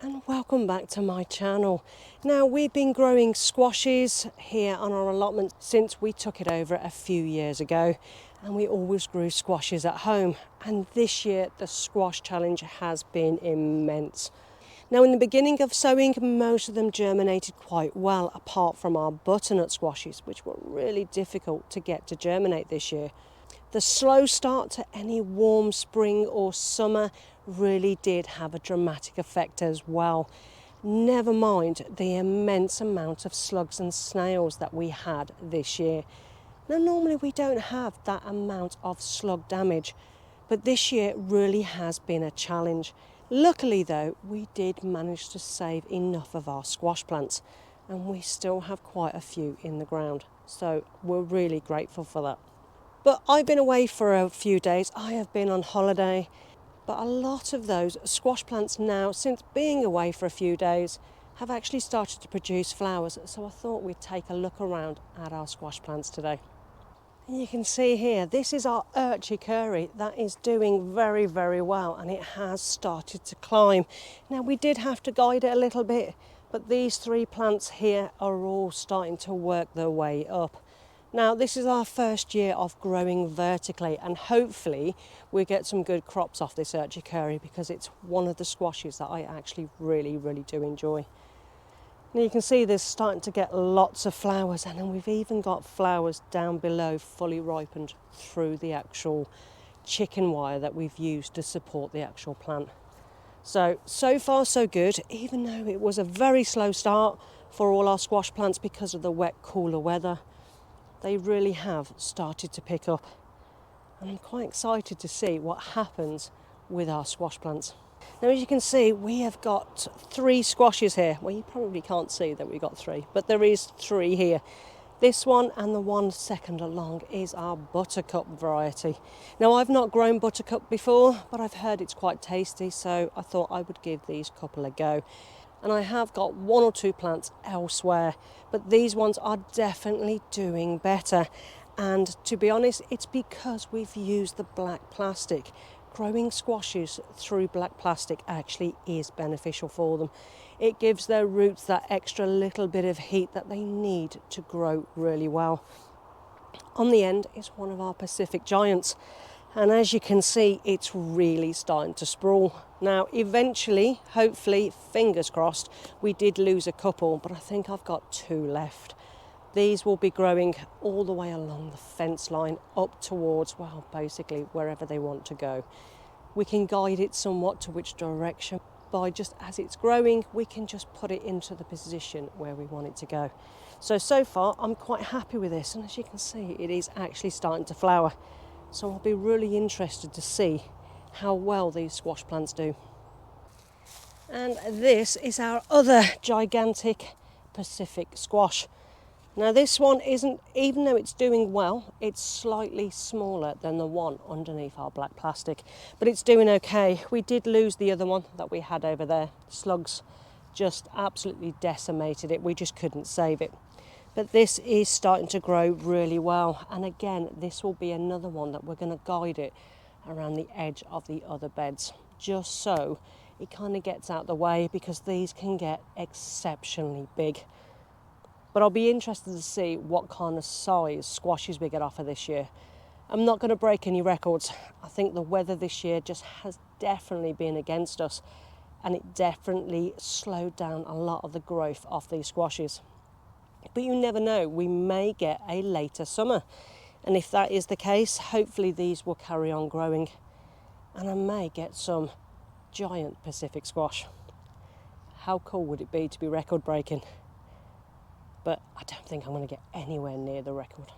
And welcome back to my channel. Now, we've been growing squashes here on our allotment since we took it over a few years ago, and we always grew squashes at home, and this year the squash challenge has been immense. Now, in the beginning of sowing, most of them germinated quite well, apart from our butternut squashes, which were really difficult to get to germinate this year. The slow start to any warm spring or summer really did have a dramatic effect as well. Never mind the immense amount of slugs and snails that we had this year. Now, normally we don't have that amount of slug damage, but this year really has been a challenge. Luckily though, we did manage to save enough of our squash plants, and we still have quite a few in the ground, so we're really grateful for that. But I've been away for a few days. I have been on holiday, but a lot of those squash plants now, since being away for a few days, have actually started to produce flowers. So I thought we'd take a look around at our squash plants today. And you can see here, this is our curry that is doing very, very well, and it has started to climb. Now, we did have to guide it a little bit, but these three plants here are all starting to work their way up. Now, this is our first year of growing vertically, and hopefully we get some good crops off this curry, because it's one of the squashes that I actually really do enjoy. Now you can see there's starting to get lots of flowers, and then we've even got flowers down below fully ripened through the actual chicken wire that we've used to support the actual plant. So far so good, even though it was a very slow start for all our squash plants because of the wet, cooler weather. They really have started to pick up, and I'm quite excited to see what happens with our squash plants. Now, as you can see, we have got three squashes here. Well, you probably can't see that we've got three, but there is three here. This one and the one second along is our buttercup variety. Now, I've not grown buttercup before, but I've heard it's quite tasty, so I thought I would give these couple a go. And I have got one or two plants elsewhere, but these ones are definitely doing better. And to be honest, it's because we've used the black plastic. Growing squashes through black plastic actually is beneficial for them. It gives their roots that extra little bit of heat that they need to grow really well. On the end is one of our Pacific giants, and as you can see, it's really starting to sprawl. Now, eventually, hopefully, fingers crossed, we did lose a couple, but I think I've got two left. These will be growing all the way along the fence line up towards, well, basically wherever they want to go. We can guide it somewhat to which direction by just as it's growing, we can just put it into the position where we want it to go. So far, I'm quite happy with this, and as you can see, it is actually starting to flower. So I'll be really interested to see how well these squash plants do. And this is our other gigantic Pacific squash. Now, this one isn't, even though it's doing well, it's slightly smaller than the one underneath our black plastic, but it's doing okay. We did lose the other one that we had over there. Slugs just absolutely decimated it. We just couldn't save it. But this is starting to grow really well. And again, this will be another one that we're going to guide it around the edge of the other beds, just so it kind of gets out the way, because these can get exceptionally big. But I'll be interested to see what kind of size squashes we get off of this year. I'm not going to break any records. I think the weather this year just has definitely been against us, and it definitely slowed down a lot of the growth of these squashes. But you never know, we may get a later summer. And if that is the case, hopefully these will carry on growing, and I may get some giant Pacific squash. How cool would it be to be record breaking? But I don't think I'm going to get anywhere near the record.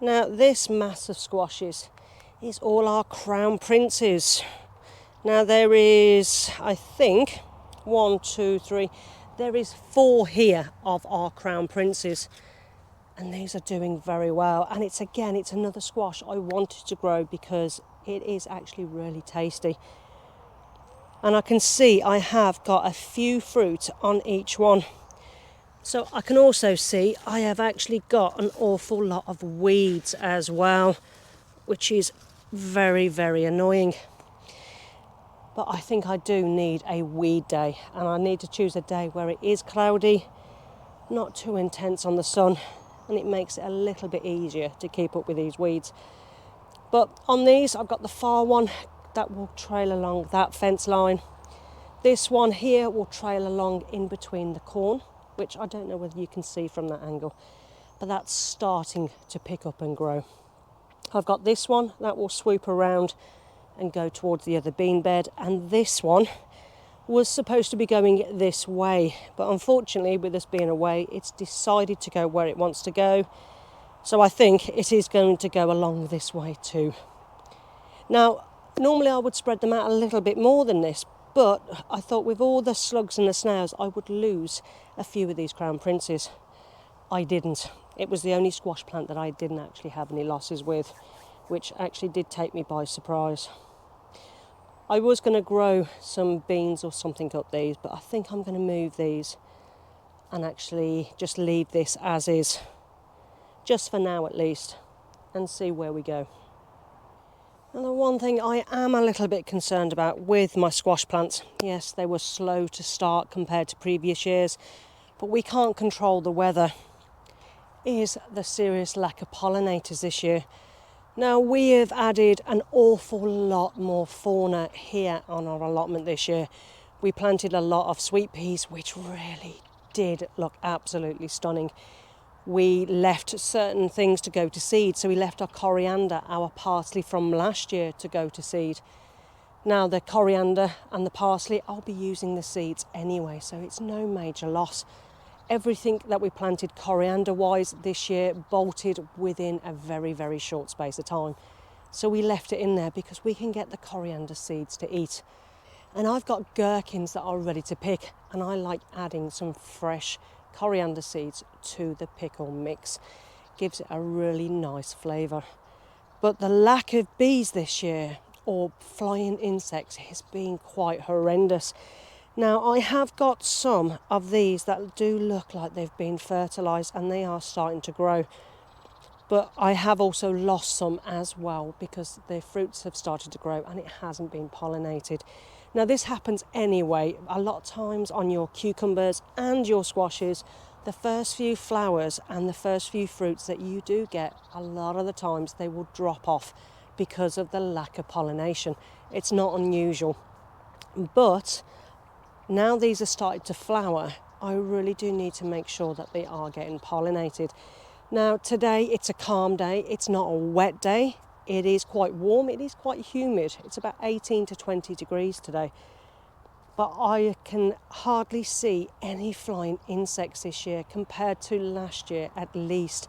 Now, this mass of squashes is all our crown princes. Now, there is, I think, 1, 2, 3, there is 4 here of our crown princes, and these are doing very well. And it's another squash I wanted to grow because it is actually really tasty. And I can see I have got a few fruit on each one. So I can also see I have actually got an awful lot of weeds as well. which is very, very annoying. But I think I do need a weed day, and I need to choose a day where it is cloudy, not too intense on the sun, and it makes it a little bit easier to keep up with these weeds. But on these, I've got the far one that will trail along that fence line. This one here will trail along in between the corn, which I don't know whether you can see from that angle, but that's starting to pick up and grow. I've got this one that will swoop around and go towards the other bean bed, and this one was supposed to be going this way, but unfortunately with us being away it's decided to go where it wants to go, so I think it is going to go along this way too. Now normally I would spread them out a little bit more than this, but I thought with all the slugs and the snails I would lose a few of these crown princes. I didn't. It was the only squash plant that I didn't actually have any losses with, which actually did take me by surprise. I was going to grow some beans or something up these, but I think I'm going to move these and actually just leave this as is, just for now at least, and see where we go. And the one thing I am a little bit concerned about with my squash plants, yes, they were slow to start compared to previous years, but we can't control the weather, is the serious lack of pollinators this year. Now we have added an awful lot more fauna here on our allotment this year. We planted a lot of sweet peas, which really did look absolutely stunning. We left certain things to go to seed, so we left our coriander, our parsley from last year to go to seed. Now the coriander and the parsley, I'll be using the seeds anyway, so it's no major loss. Everything that we planted coriander-wise this year bolted within a very, very short space of time. So we left it in there because we can get the coriander seeds to eat. And I've got gherkins that are ready to pick, and I like adding some fresh coriander seeds to the pickle mix. Gives it a really nice flavour. But the lack of bees this year, or flying insects, has been quite horrendous. Now I have got some of these that do look like they've been fertilised and they are starting to grow. But I have also lost some as well because the fruits have started to grow and it hasn't been pollinated. Now this happens anyway. A lot of times on your cucumbers and your squashes, the first few flowers and the first few fruits that you do get, a lot of the times they will drop off because of the lack of pollination. It's not unusual. But now these are starting to flower, I really do need to make sure that they are getting pollinated. Now today it's a calm day, it's not a wet day, it is quite warm, it is quite humid, it's about 18 to 20 degrees today. But I can hardly see any flying insects this year compared to last year at least.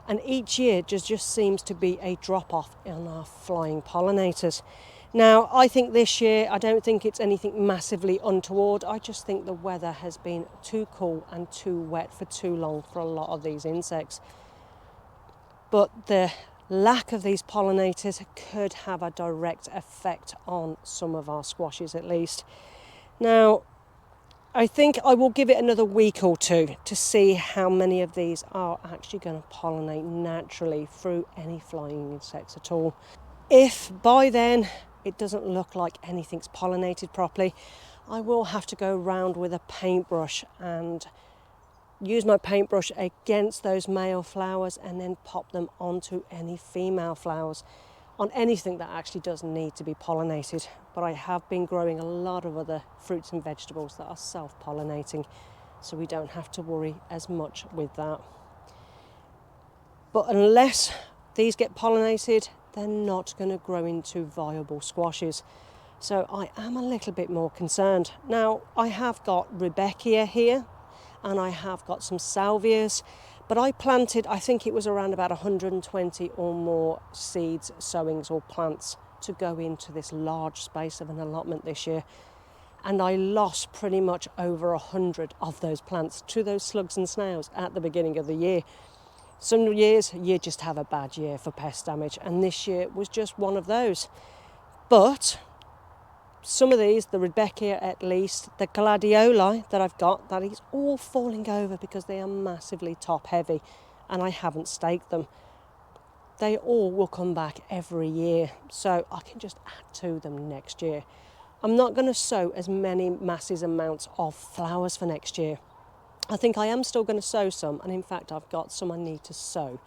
And each year just seems to be a drop off in our flying pollinators. Now, I think this year, I don't think it's anything massively untoward. I just think the weather has been too cool and too wet for too long for a lot of these insects. But the lack of these pollinators could have a direct effect on some of our squashes at least. Now, I think I will give it another week or two to see how many of these are actually going to pollinate naturally through any flying insects at all. If by then it doesn't look like anything's pollinated properly, I will have to go around with a paintbrush and use my paintbrush against those male flowers and then pop them onto any female flowers on anything that actually does need to be pollinated. But I have been growing a lot of other fruits and vegetables that are self-pollinating, so we don't have to worry as much with that. But unless these get pollinated, they're not going to grow into viable squashes. So I am a little bit more concerned. Now, I have got Rudbeckia here, and I have got some salvias, but I planted, I think it was around about 120 or more seeds, sowings or plants to go into this large space of an allotment this year. And I lost pretty much over 100 of those plants to those slugs and snails at the beginning of the year. Some years you just have a bad year for pest damage, and this year was just one of those. But some of these, the Rudbeckia at least, the gladioli that I've got, that is all falling over because they are massively top heavy and I haven't staked them. they all will come back every year, so I can just add to them next year. I'm not going to sow as many massive amounts of flowers for next year. I think I am still going to sow some, and in fact I've got some I need to sow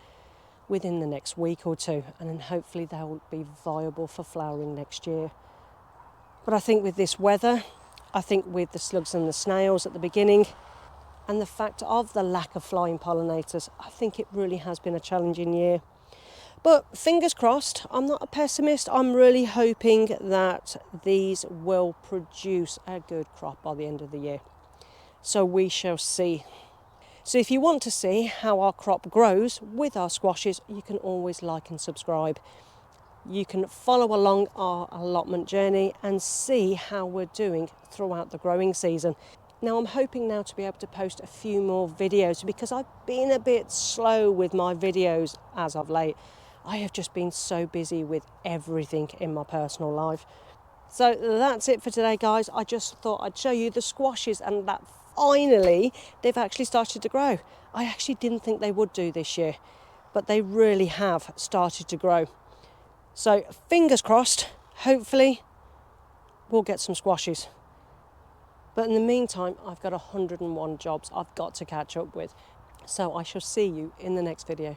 within the next week or two, and then hopefully they'll be viable for flowering next year. But I think with this weather, I think with the slugs and the snails at the beginning, and the fact of the lack of flying pollinators, I think it really has been a challenging year. But fingers crossed, I'm not a pessimist. I'm really hoping that these will produce a good crop by the end of the year. So we shall see. So if you want to see how our crop grows with our squashes, you can always like and subscribe. You can follow along our allotment journey and see how we're doing throughout the growing season. Now I'm hoping now to be able to post a few more videos because I've been a bit slow with my videos as of late. I have just been so busy with everything in my personal life. So that's it for today, guys. I just thought I'd show you the squashes and that finally they've actually started to grow. I actually didn't think they would do this year, but they really have started to grow. So fingers crossed, hopefully we'll get some squashes. But in the meantime, I've got 101 jobs I've got to catch up with. So I shall see you in the next video.